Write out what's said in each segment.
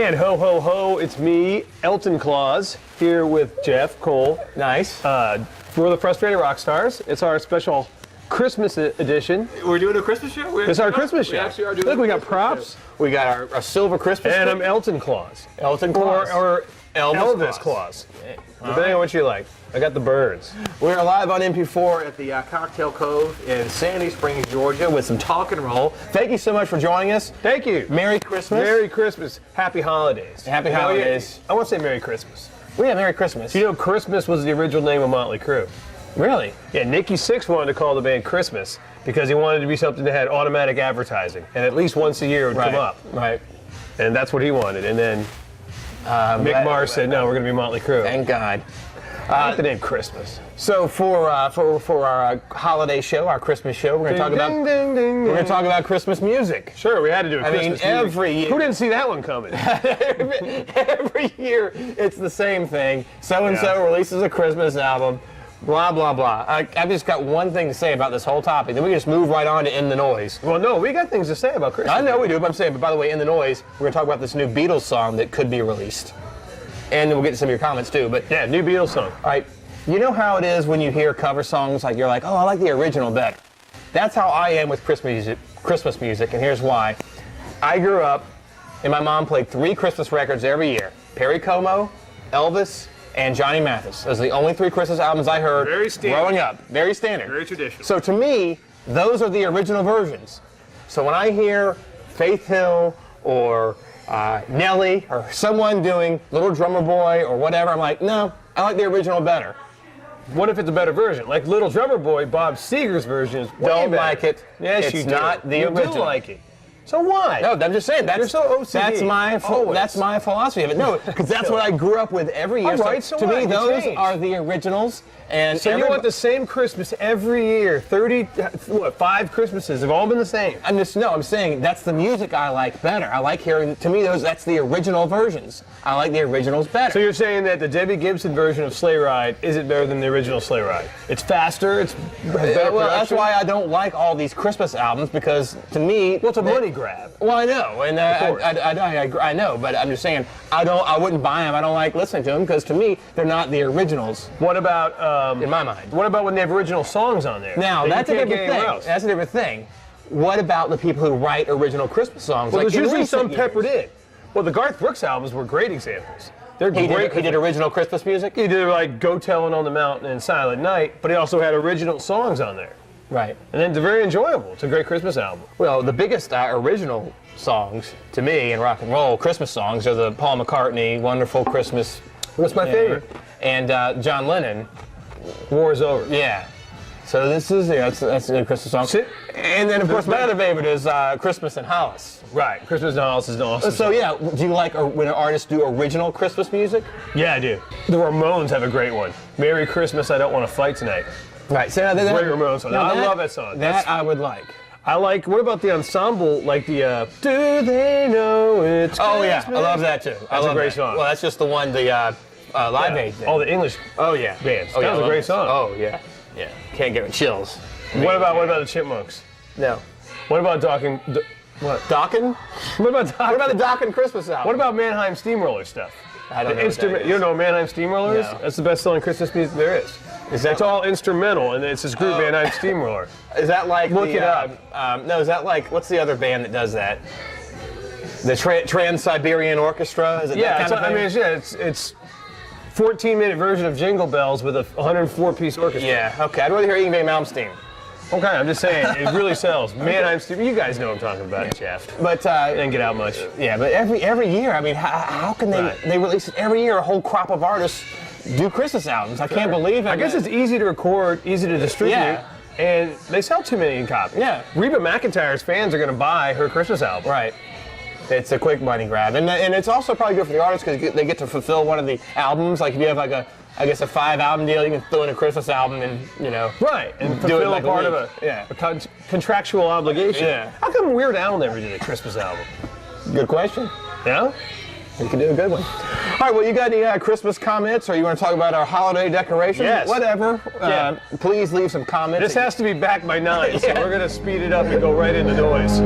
And ho, ho, ho, it's me, Elton Claus, here with Jeff Cole. Nice. We're the Frustrated Rockstars. It's our special Christmas edition. We're doing a Christmas show? It's our Christmas show. We actually are doing Look, we got props. Show. We got our silver Christmas And tree. I'm Elton Claus. Elton Claus. Or Elvis Claus. Okay. Depending on what you like. I got the birds. We're live on MP4 at the Cocktail Cove in Sandy Springs, Georgia with some talk and roll. Thank you so much for joining us. Thank you. Merry Christmas. Merry Christmas. Happy holidays. Happy holidays. I want to say Merry Christmas. Well, yeah, Merry Christmas. You know, Christmas was the original name of Motley Crue. Really? Yeah, Nikki Sixx wanted to call the band Christmas because he wanted it to be something that had automatic advertising. And at least once a year it would come up. Right. And that's what he wanted. And then Mick Mars said, no, we're going to be Motley Crue. Thank God. I like the name Christmas. So for our holiday show, our Christmas show, we're going to talk about Christmas music. Sure, we had to do a Christmas music. Every year. Who didn't see that one coming? Every year, it's the same thing. So-and-so releases a Christmas album, blah, blah, blah. I've just got one thing to say about this whole topic. Then we can just move right on to In the Noise. Well, no, we got things to say about Christmas. I know we do, but I'm saying, but by the way, In the Noise, we're going to talk about this new Beatles song that could be released. And then we'll get to some of your comments, too. But yeah, new Beatles song. All right. You know how it is when you hear cover songs, like you're like, oh, I like the original better. That's how I am with Christmas music, and here's why. I grew up, and my mom played 3 Christmas records every year. Perry Como, Elvis, and Johnny Mathis. Those are the only 3 Christmas albums I heard growing up. Very standard. Very traditional. So to me, those are the original versions. So when I hear Faith Hill or Nelly or someone doing Little Drummer Boy or whatever, I'm like, no, I like the original better. What if it's a better version? Like Little Drummer Boy, Bob Seger's version is way Don't better. like it. Yes, it's you do. not the you original. Do like it. So why? No, I'm just saying You're so OCD. That's my philosophy of it. No, because that's what I grew up with every year. All right, so to me, those changed. are the originals. And so you want the same Christmas every year? 5 Christmases have all been the same. I'm saying that's the music I like better. I like hearing. To me, that's the original versions. I like the originals better. So you're saying that the Debbie Gibson version of Sleigh Ride isn't better than the original Sleigh Ride? It's faster. It's better. Well, that's why I don't like all these Christmas albums, because to me, well, it's a money grab. Well, I know, and I know, but I'm just saying I wouldn't buy them. I don't like listening to them because to me they're not the originals. What about in my mind? What about when they have original songs on there? Now that's a different thing. That's a different thing. What about the people who write original Christmas songs? Well, like there's usually some years? peppered in. Well, the Garth Brooks albums were great examples. They're great. He did original Christmas music? He did like Go Tellin' on the Mountain and Silent Night, but he also had original songs on there. Right. And then they're very enjoyable. It's a great Christmas album. Well, the biggest original songs to me in rock and roll, Christmas songs, are the Paul McCartney, Wonderful Christmas. What's my favorite? And John Lennon, War is Over. Yeah. So this is, that's a Christmas song. And then, of course, my other favorite is Christmas in Hollis. Right. Christmas in Hollis is an awesome song. Yeah, do you like when artists do original Christmas music? Yeah, I do. The Ramones have a great one. Merry Christmas, I Don't Want to Fight Tonight. Right. So great Ramones song. I love that song. I would like. I like, what about the ensemble, like the, Do They Know It's Christmas? Oh, yeah, I love that too. That's a great song. Well, that's just the one, the Live Aid thing. All the English bands. Oh, yeah, that was a great song. Oh, yeah. Yeah. Can't get chills. What about the Chipmunks? No. What about Dokken? What? Dokken? What about Dokken? What about the Dokken Christmas album? What about Mannheim Steamroller stuff? I don't know what that is. You don't know what Mannheim Steamroller is? No. That's the best-selling Christmas music there is. It's all instrumental, and it's this group, Mannheim Steamroller. Is that like Look it up. No, is that like, what's the other band that does that? The Trans-Siberian Orchestra? Is it that kind of thing? It's 14-minute version of Jingle Bells with a 104-piece orchestra. Yeah, okay. I'd rather hear Yngwie Malmsteen. Okay, I'm just saying, it really sells. Mannheim Steamroller, you guys know what I'm talking about, Jeff. But didn't get out much. Yeah, but every year, I mean, how can they release it every year? A whole crop of artists do Christmas albums. I can't believe it. I guess it's easy to record, easy to distribute, and they sell too many copies. Yeah. Reba McEntire's fans are going to buy her Christmas album. Right. It's a quick money grab, and it's also probably good for the artists because they get to fulfill one of the albums. Like if you have like a 5-album deal, you can throw in a Christmas album and right, and fulfill like a part of a contractual obligation. Yeah. How come Weird Al never did a Christmas album? Good question. Yeah. You can do a good one. All right, well, you got any Christmas comments, or you want to talk about our holiday decorations? Yes. Whatever. Yeah. Please leave some comments. This has to be back by 9, so we're going to speed it up and go right into noise.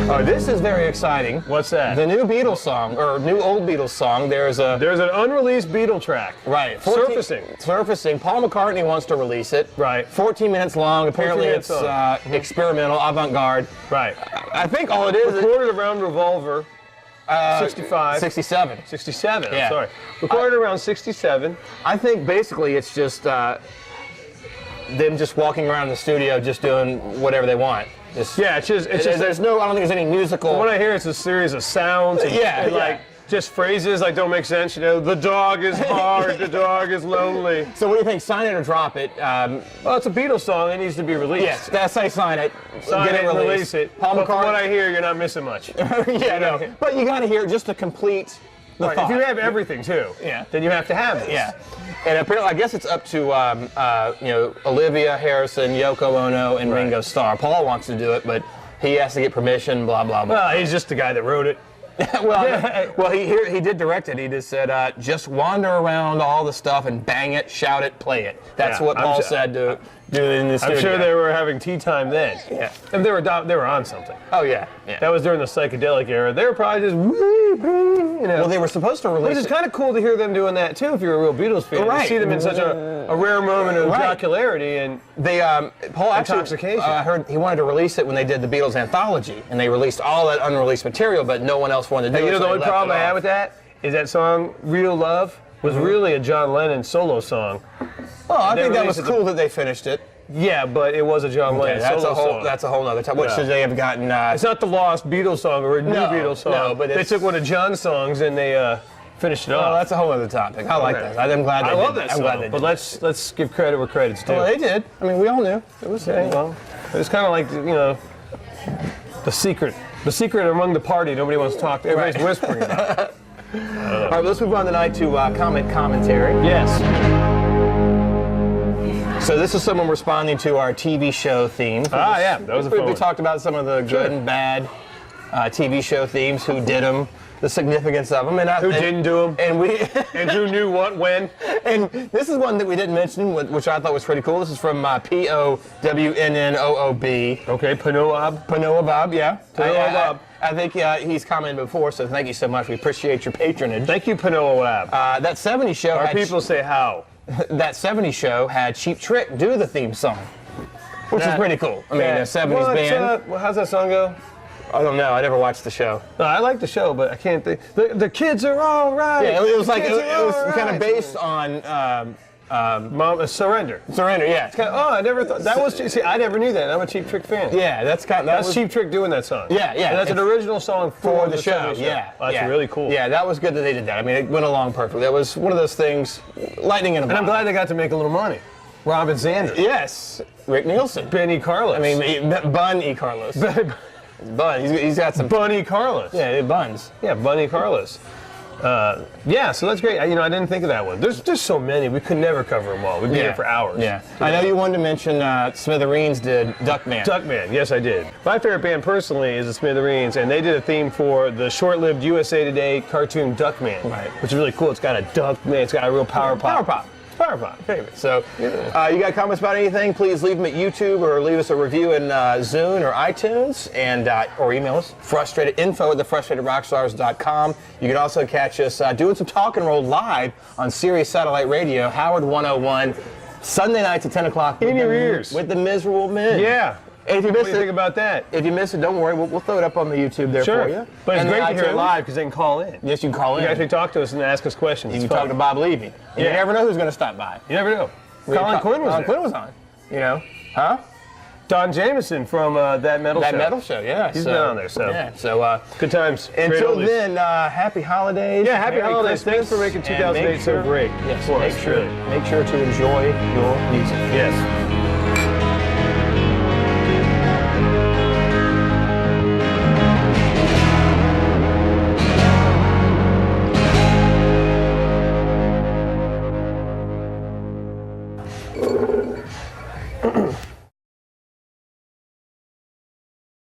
Oh, this is very exciting. What's that? The new Beatles song, or new old Beatles song. There's an unreleased Beatle track. Right. Surfacing. Paul McCartney wants to release it. Right. 14 minutes long. Apparently it's experimental, avant-garde. Right. I think all it is... Recorded around Revolver. 65. 67. 67, Yeah. I'm sorry. Recorded around 67. I think basically it's just them just walking around the studio just doing whatever they want. Yeah, it's just there's no, I don't think there's any musical. From what I hear, it's a series of sounds. And like just phrases like don't make sense. You know, the dog is hard, the dog is lonely. So what do you think? Sign it or drop it? Well, it's a Beatles song. It needs to be released. Yes, that's say sign it. Sign get it and release it. Paul But McCartney. from what I hear, you're not missing much. Yeah, no. But you got to hear just to complete the Right, thought. if you have everything too, then you have to have it. Yeah. And apparently, I guess it's up to Olivia Harrison, Yoko Ono, and Ringo Starr. Paul wants to do it, but he has to get permission. Blah blah blah. Well, he's just the guy that wrote it. well, he did direct it. He just said, just wander around all the stuff and bang it, shout it, play it. That's what Paul said to do in the studio. I'm sure they were having tea time then. Yeah. And they were on something. Oh yeah. That was during the psychedelic era. They were probably just, you know. Well, they were supposed to release. Which is kind of cool to hear them doing that too. If you're a real Beatles fan, Right. to see them in such a rare moment of jocularity and they Paul actually intoxication. Heard he wanted to release it when they did the Beatles anthology, and they released all that unreleased material, but no one else wanted to do it. You know, so the only they left problem it I off. had with that is that song "Real Love" was really a John Lennon solo song. Well, I think that released was it cool that they finished it. Yeah, but it was a John Lennon solo song. That's a whole other time. What should they have gotten? It's not the lost Beatles song or a new Beatles song. No, but they took one of John's songs and they finished it off. Well, that's a whole other topic. I like that. I'm glad they did. I love that song. I'm glad they did. But let's give credit where credit's due. Well, they did. I mean, we all knew. It was. Well, it was kind of like, you know, the secret among the party. Nobody wants to talk to. Everybody's whispering about it. All right, let's move on tonight to comment commentary. Yes. So this is someone responding to our TV show theme. Yeah, that was a fun We one. talked about some of the good and bad TV show themes, who did them, the significance of them, and Who didn't do them, and who knew what when. And this is one that we didn't mention, which I thought was pretty cool. This is from POWNNOOB. Okay, Panoab. Panoa Bob, yeah. Panoa Bob. I think he's commented before, so thank you so much. We appreciate your patronage. Thank you, Panoab. That 70s show. Our people say how. That 70s show had Cheap Trick do the theme song, which is pretty cool. I mean, a 70s band. How's that song go? I don't know. I never watched the show. No, I like the show, but I can't think. The kids are all right. Yeah, it was like it Kids are was all kind of right. based on Surrender. Surrender. Yeah. I never thought that was. See, I never knew that. I'm a Cheap Trick fan. Yeah, that's That's Cheap Trick doing that song. Yeah. And that's an original song for the show. TV Yeah. Oh, that's really cool. Yeah, that was good that they did that. I mean, it went along perfectly. That was one of those things, lightning in a And I'm bottle. glad they got to make a little money. Robin Zander. Yes, Rick Nielsen. Benny Carlos. I mean, Bun E. Carlos. Bun. He's got some. Bunny Carlos. Yeah, buns. Yeah, Bunny Carlos. So that's great. I didn't think of that one. There's just so many. We could never cover them all. We'd be here for hours. Yeah. I know you wanted to mention Smithereens did Duckman. Duckman, yes I did. My favorite band personally is the Smithereens, and they did a theme for the short-lived USA Today cartoon Duckman, which is really cool. It's got a Duckman, it's got a real power pop. Power pop. Power pop, favorite. So, you got comments about anything? Please leave them at YouTube or leave us a review in Zune or iTunes, and or email us info@thefrustratedrockstars.com. You can also catch us doing some talk and roll live on Sirius Satellite Radio, Howard 101, Sunday nights at 10 o'clock. In your ears. With the Miserable Men. Yeah. And if you What missed do you think about that? If you missed it, don't worry. We'll throw it up on the YouTube there for you. But it's And great the to hear it iTunes. live because they can call in. Yes, you can call You in. can actually talk to us and ask us questions. You It's can talk fun. to Bob Levy. You never know who's going to stop by. You never know. Colin Quinn was there. Quinn was on. You know? Huh? Don Jameson from That Metal Show. That Metal Show, yeah. He's been on there, so. Yeah, so good times. Great until oldies. then, happy holidays. Yeah, happy Merry holidays. Christmas, Thanks for making and 2008 so great. Yes, For us, make sure to enjoy your music. Yes.